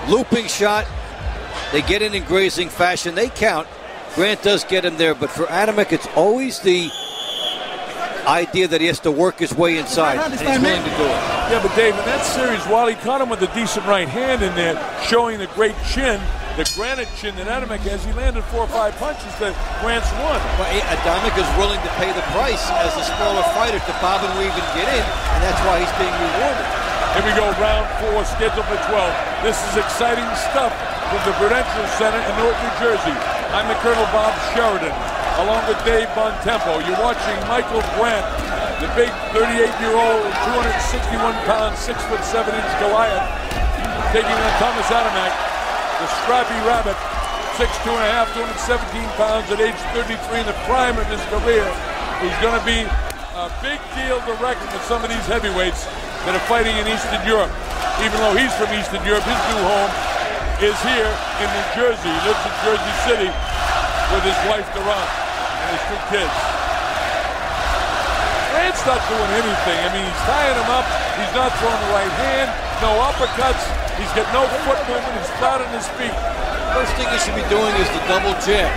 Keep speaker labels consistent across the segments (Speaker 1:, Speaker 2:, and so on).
Speaker 1: looping shot. They get in grazing fashion. They count. Grant does get him there, but for Adamek, it's always the idea that he has to work his way inside, and he's willing to do it.
Speaker 2: Yeah, but Dave, in that series, while he caught him with a decent right hand in there, showing the great chin, the granite chin that Adamek has, he landed 4 or 5 punches that Grant's won.
Speaker 1: But Adamek is willing to pay the price as a smaller fighter to bob and weave and get in, and that's why he's being rewarded.
Speaker 2: Here we go, round 4, scheduled for 12. This is exciting stuff from the Prudential Center in Newark, New Jersey. I'm the Colonel Bob Sheridan, along with Dave Bontempo. You're watching Michael Grant, the big 38-year-old, 261-pound, 6'7" Goliath, taking on Tomasz Adamek, the scrappy rabbit, 6'2½", 217 pounds at age 33 in the prime of his career, who's going to be a big deal to reckon with some of these heavyweights that are fighting in Eastern Europe. Even though he's from Eastern Europe, his new home is here in New Jersey. He lives in Jersey City with his wife, Doron, and his 2 kids. Grant's not doing anything. I mean, he's tying him up. He's not throwing the right hand. No uppercuts. He's got no foot movement. He's flat on his feet.
Speaker 1: First thing you should be doing is the double jab.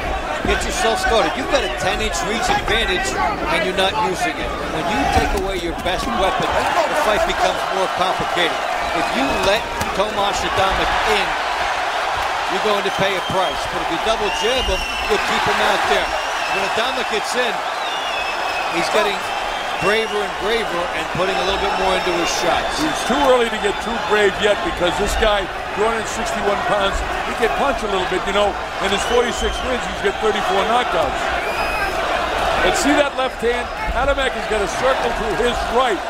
Speaker 1: Get yourself started. You've got a 10-inch reach advantage, and you're not using it. When you take away your best weapon, the fight becomes more complicated. If you let Tomasz Adamek in, you're going to pay a price. But if you double jab him, you'll keep him out there. When Adamek gets in, he's getting braver and braver and putting a little bit more into his shots.
Speaker 2: It's too early to get too brave yet because this guy, 261 pounds, he can punch a little bit, you know. In his 46 wins, he's got 34 knockouts. But see that left hand? Adamek has got a circle to his right.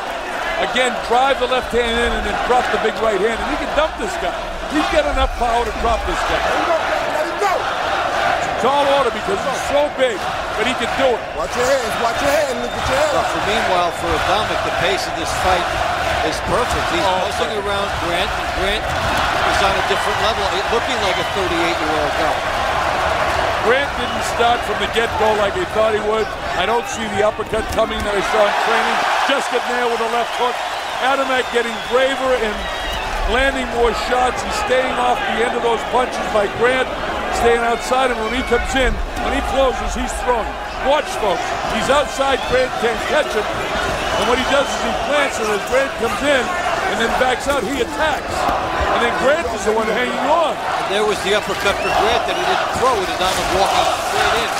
Speaker 2: Again, drive the left hand in and then drop the big right hand, and he can dump this guy. He's got enough power to drop this guy.
Speaker 3: Let him go.
Speaker 2: It's a tall order because he's so big, but he can do it.
Speaker 3: Watch your hands, watch your hands, look at your hands.
Speaker 1: Meanwhile, for Adamek, the pace of this fight is perfect. He's buzzing around Grant, and Grant is on a different level, looking like a 38-year-old guy.
Speaker 2: Grant didn't start from the get-go like he thought he would. I don't see the uppercut coming that I saw in training. Just get nailed with a left hook. Adamek getting braver and landing more shots. He's staying off the end of those punches by Grant, staying outside him. When he comes in, when he closes, he's throwing. Watch, folks. He's outside. Grant can't catch him. And what he does is he plants, and as Grant comes in and then backs out, he attacks. And then Grant is the one hanging on.
Speaker 1: And there was the uppercut for Grant that he didn't throw with Adamek walking straight in.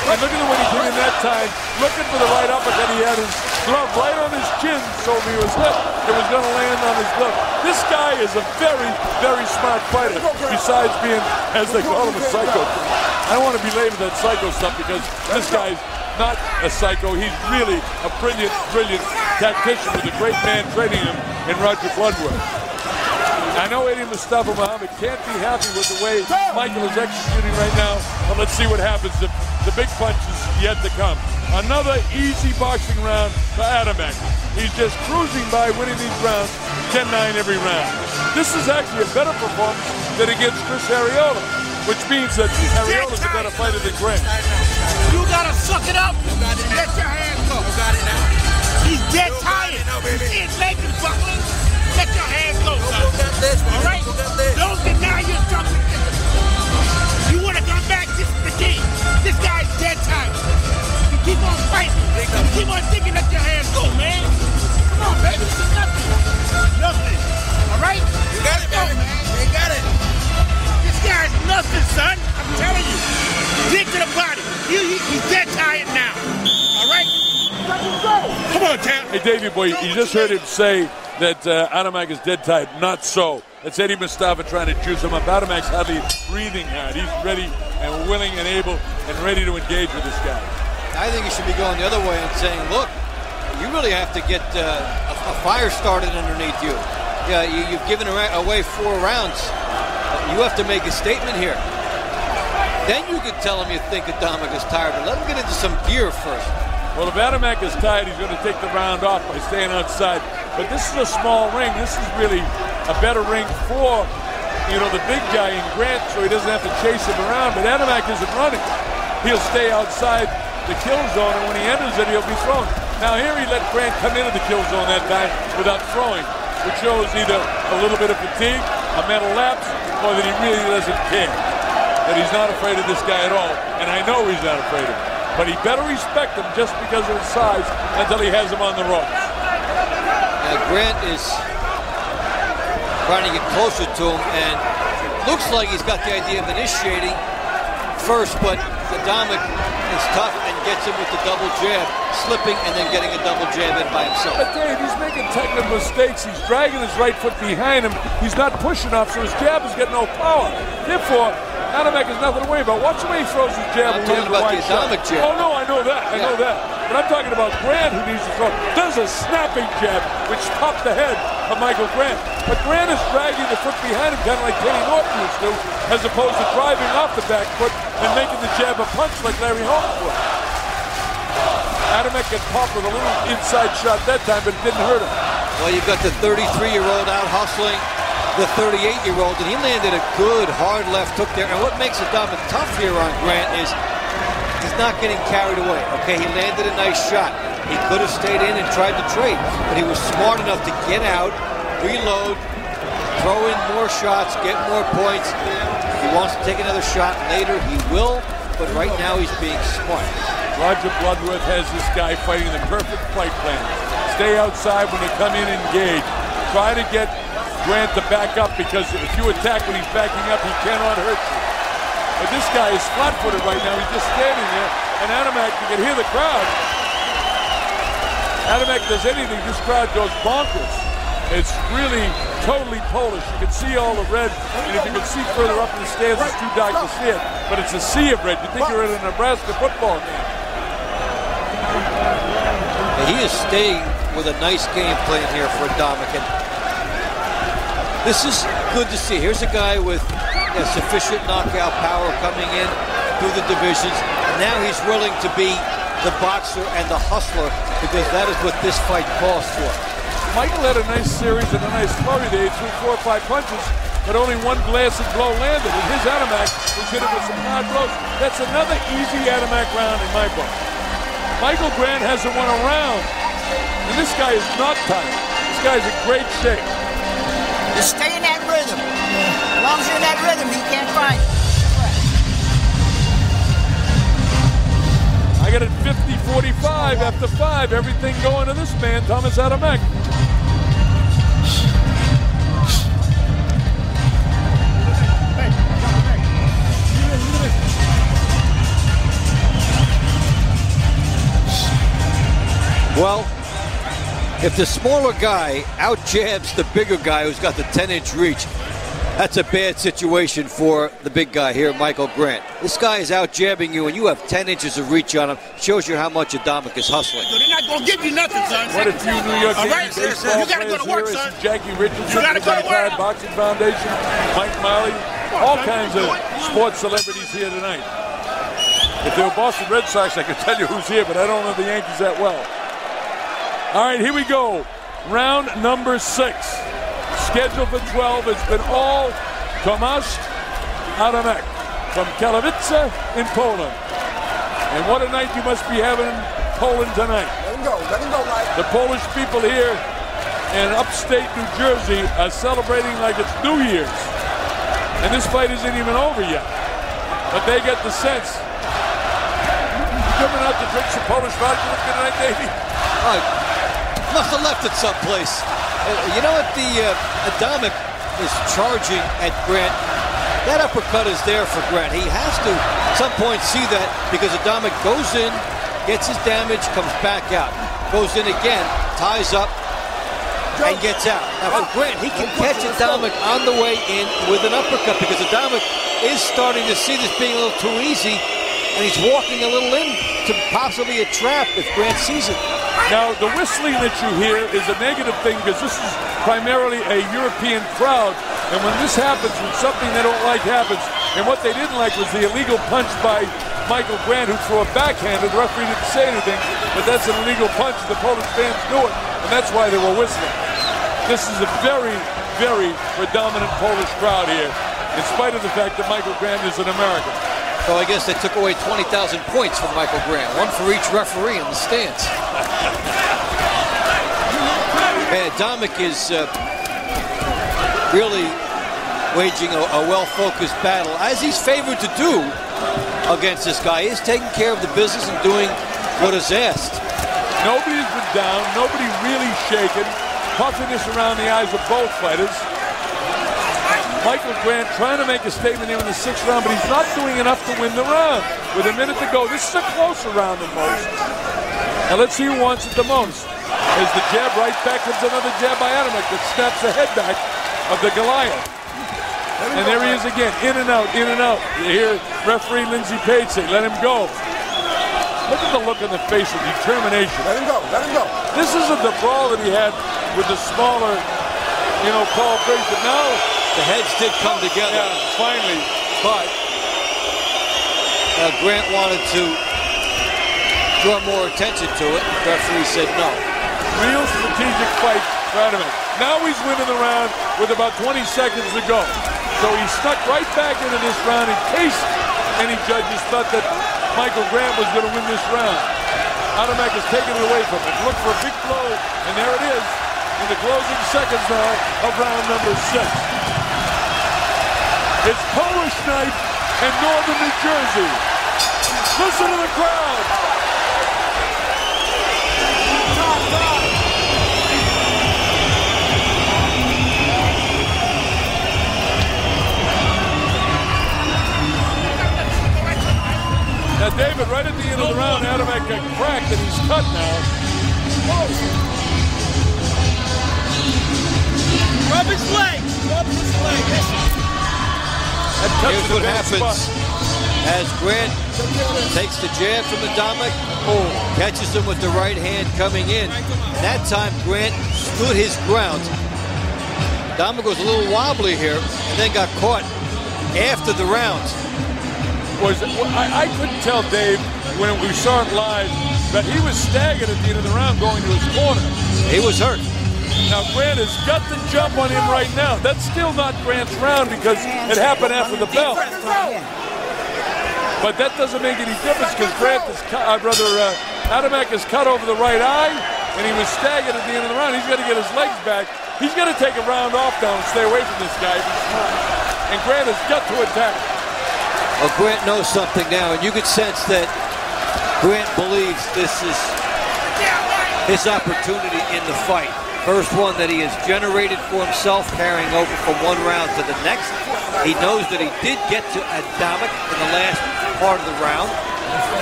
Speaker 2: And look at the way he came in that time, looking for the right uppercut. He had his glove right on his chin, so if he was hit, it was going to land on his glove. This guy is a very, very smart fighter, besides being, as they call him, a psycho. I don't want to belabor that psycho stuff because this guy's not a psycho. He's really a brilliant, brilliant tactician with a great man training him in Roger Bloodworth. I know Eddie Mustafa Muhammad can't be happy with the way Michael is executing right now, but let's see what happens. The big punch is yet to come. Another easy boxing round for Adamek. He's just cruising by, winning these rounds, 10-9 every round. This is actually a better performance than against Chris Arreola, which means that Arreola's a better fighter than Grant.
Speaker 4: You gotta suck it up and let your hands go. He's dead tired. His leg is buckling. Let your hands go, son. All right? Don't deny your struggle. You want to come back? This is the key. This guy's dead tired. You keep on fighting. You keep on thinking. Let your hands go, man. Come on, baby. This is nothing. Nothing. All right? You got it, baby. You got it. This guy's nothing, son. I'm telling you. Dig to the body. He's dead tired now. All right? Let him go. Come on, Tam.
Speaker 2: Hey, Davey boy, you just heard him say that Adamek is dead tired. Not so. That's Eddie Mustafa trying to juice him up. Adamek's hardly breathing hard. He's ready and willing and able and ready to engage with this guy.
Speaker 1: I think he should be going the other way and saying, look, you really have to get a fire started underneath you. Yeah, you've given away 4 rounds. You have to make a statement here. Then you could tell him you think Adamek is tired, but let him get into some gear first.
Speaker 2: Well, if Adamek is tired, he's going to take the round off by staying outside. But this is a small ring. This is really a better ring for, the big guy in Grant, so he doesn't have to chase him around. But Adamek isn't running. He'll stay outside the kill zone, and when he enters it, he'll be thrown. Now here he let Grant come into the kill zone that time without throwing. which shows either a little bit of fatigue, a mental lapse, or that he really doesn't care. That he's not afraid of this guy at all, and I know he's not afraid of him. But he better respect him just because of his size until he has him on the ropes.
Speaker 1: Grant is trying to get closer to him, and looks like he's got the idea of initiating first, but Adamek is tough and gets him with the double jab, slipping and then getting a double jab in by himself.
Speaker 2: But Dave, he's making technical mistakes. He's dragging his right foot behind him. He's not pushing up, so his jab is getting no power. Therefore, Adamek has nothing to worry about. Watch the way he throws his jab.
Speaker 1: I'm talking about the Adamek jab.
Speaker 2: Oh, no, I know that. I know that. But I'm talking about Grant, who needs to throw. Does a snapping jab, which popped the head of Michael Grant. But Grant is dragging the foot behind him, kind of like Kenny Norton used to, as opposed to driving off the back foot and making the jab a punch like Larry Holmes would. Adamek got popped with a little inside shot that time, but it didn't hurt him.
Speaker 1: Well, you've got the 33-year-old out hustling the 38-year-old, and he landed a good hard left hook there. And what makes Adamek tough here on Grant is he's not getting carried away. Okay, he landed a nice shot. He could have stayed in and tried to trade, but he was smart enough to get out, reload, throw in more shots, get more points. If he wants to take another shot later, he will, but right now he's being smart.
Speaker 2: Roger Bloodworth has this guy fighting the perfect fight plan. Stay outside when they come in and engage. Try to get Grant to back up, because if you attack when he's backing up, he cannot hurt you. But this guy is flat-footed right now. He's just standing there, and Adamek, you can hear the crowd. Adamek does anything, this crowd goes bonkers. It's really totally Polish. You can see all the red, and if you can see further up in the stands, it's too dark to see it. But it's a sea of red. You think you're in a Nebraska football game.
Speaker 1: He is staying with a nice game plan here for Adamek, and this is good to see. Here's a guy with sufficient knockout power coming in through the divisions, and now he's willing to be the boxer and the hustler, because that is what this fight calls for.
Speaker 2: Michael had a nice series and a nice flurry there. He threw 4 or 5 punches, but only one blasted blow landed. And his Adamek was hit with some hard blows. That's another easy Adamek round in my book. Michael Grant hasn't won a round, and this guy is not tired. This guy's in great shape.
Speaker 4: Just stay in that rhythm. As long as you're in that rhythm, you can't fight.
Speaker 2: I got it 50-45 after 5. Everything going to this man, Tomasz Adamek.
Speaker 1: Well, if the smaller guy out-jabs the bigger guy who's got the 10-inch reach, that's a bad situation for the big guy here, Michael Grant. This guy is out-jabbing you, and you have 10 inches of reach on him. Shows you how much Adamek is hustling.
Speaker 4: They're not going to give you nothing, son.
Speaker 2: What if you New York Yankees baseball
Speaker 4: you got to go to work,
Speaker 2: here?
Speaker 4: son.
Speaker 2: Jackie Richardson,
Speaker 4: You got to go to work.
Speaker 2: Boxing Foundation, Mike Miley, all kinds of sports celebrities here tonight. If they were Boston Red Sox, I could tell you who's here, but I don't know the Yankees that well. All right, here we go. Round number 6. Scheduled for 12. It's been all Tomasz Adamek from Katowice in Poland. And what a night you must be having in Poland tonight.
Speaker 3: Let him go, Mike.
Speaker 2: The Polish people here in upstate New Jersey are celebrating like it's New Year's. And this fight isn't even over yet. But they get the sense. You coming out to drink some Polish vodka with me tonight, Davey?
Speaker 1: Must have left it someplace. You know what? Adamek is charging at Grant. That uppercut is there for Grant. He has to, at some point, see that, because Adamek goes in, gets his damage, comes back out. Goes in again, ties up, and gets out. Now for Grant, he can catch Adamek on the way in with an uppercut, because Adamek is starting to see this being a little too easy, and he's walking a little into possibly a trap if Grant sees it.
Speaker 2: Now, the whistling that you hear is a negative thing, because this is primarily a European crowd. And when this happens, when something they don't like happens, and what they didn't like was the illegal punch by Michael Grant, who threw a backhand, and the referee didn't say anything, but that's an illegal punch, and the Polish fans knew it, and that's why they were whistling. This is a very, very predominant Polish crowd here, in spite of the fact that Michael Grant is an American.
Speaker 1: So I guess they took away 20,000 points from Michael Grant, one for each referee in the stands. And Adamek is really waging a well-focused battle, as he's favored to do against this guy. He's taking care of the business and doing what is asked.
Speaker 2: Nobody's been down. Nobody really shaken. Puffiness around the eyes of both fighters. Michael Grant trying to make a statement here in the 6th round, but he's not doing enough to win the round. With a minute to go, this is a closer round than most. Now let's see who wants it the most. There's the jab, right back comes another jab by Adamek that snaps the head back of the Goliath. And there he is again, in and out, in and out. You hear referee Lindsey Page say, let him go. Look at the look on the face of determination.
Speaker 3: Let him go, let him go.
Speaker 2: This isn't the brawl that he had with the smaller, Paul Briggs, but now
Speaker 1: the heads did come together.
Speaker 2: Yeah, finally, but
Speaker 1: Grant wanted to draw more attention to it. The referee said no.
Speaker 2: Real strategic fight for Adamek. Now he's winning the round with about 20 seconds to go. So he stuck right back into this round in case any judges thought that Michael Grant was going to win this round. Adamek is taking it away from him. Look for a big blow, and there it is in the closing seconds now of round number 6. It's Polish night in northern New Jersey. Listen to the crowd. Now, David, right at the end of the round, Adamek got cracked and he's cut now.
Speaker 4: Rub his leg. Rub his leg.
Speaker 1: Here's what happens as Grant takes the jab from Adamek, catches him with the right hand coming in. And that time Grant stood his ground. Adamek was a little wobbly here and then got caught after the round.
Speaker 2: I couldn't tell, Dave, when we saw it live, that he was staggered at the end of the round going to his corner.
Speaker 1: He was hurt.
Speaker 2: Now, Grant has got the jump on him right now. That's still not Grant's round because it happened after the bell. But that doesn't make any difference because Grant is Adamek is cut over the right eye, and he was staggered at the end of the round. He's got to get his legs back. He's got to take a round off now and stay away from this guy. And Grant has got to attack.
Speaker 1: Well, Grant knows something now, and you could sense that Grant believes this is his opportunity in the fight. First one that he has generated for himself, carrying over from one round to the next. He knows that he did get to Adamek in the last part of the round.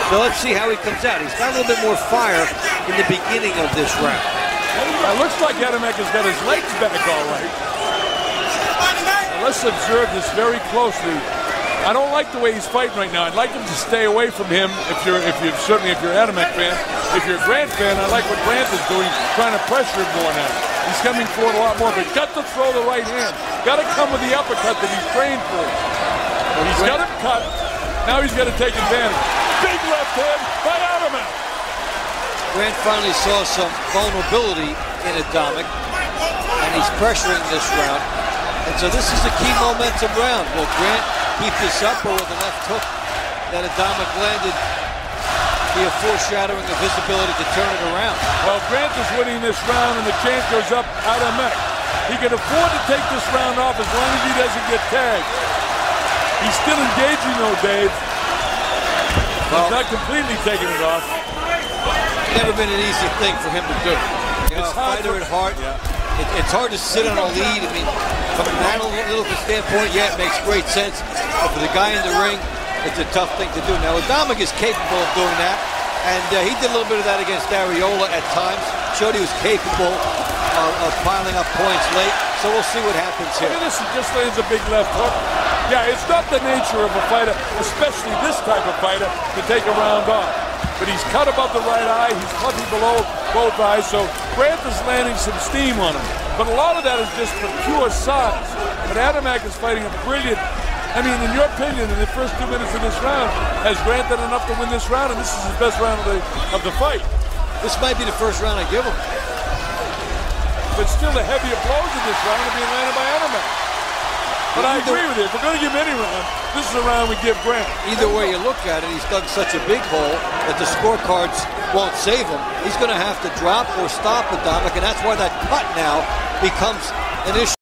Speaker 1: So let's see how he comes out. He's got a little bit more fire in the beginning of this round.
Speaker 2: It looks like Adamek has got his legs back all right. Now let's observe this very closely. I don't like the way he's fighting right now. I'd like him to stay away from him certainly if you're an Adamek fan. If you're a Grant fan, I like what Grant is doing, trying to pressure him more now. He's coming forward a lot more, but got to throw the right hand. Got to come with the uppercut that he's trained for. He's got him cut. Now he's got to take advantage. Big left hand by Adamek.
Speaker 1: Grant finally saw some vulnerability in Adamek, and he's pressuring this round. And so this is the key momentum round. Will Grant keep this up, or will the left hook that Adamek landed be a foreshadowing of his ability to turn it around?
Speaker 2: Well, Grant is winning this round, and the chance goes up Adamek. He can afford to take this round off as long as he doesn't get tagged. He's still engaging, though, Dave. He's not completely taking it off.
Speaker 1: Never been an easy thing for him to do. It's fighter at heart. Yeah. It's hard to sit on a lead. I mean, from an analytical standpoint, yeah, it makes great sense. But for the guy in the ring, it's a tough thing to do. Now, Adamek is capable of doing that, and he did a little bit of that against Ariola at times. Showed he was capable of piling up points late. So we'll see what happens here.
Speaker 2: Look at this, he just lands a big left hook. Yeah, it's not the nature of a fighter, especially this type of fighter, to take a round off. But he's cut above the right eye, he's puffy below both eyes, so Grant is landing some steam on him. But a lot of that is just for pure size. But Adamek is fighting a brilliant, I mean, in your opinion, in the first 2 minutes of this round, has Grant done enough to win this round, and this is his best round of the fight?
Speaker 1: This might be the first round I give him.
Speaker 2: But still, the heavier blows in this round are being landed by Adamek. But I agree with you. If we're going to give any round, this is the round we give Grant.
Speaker 1: Either way you look at it, he's dug such a big hole that the scorecards won't save him. He's going to have to drop or stop Adamek, and that's why that cut now becomes an issue.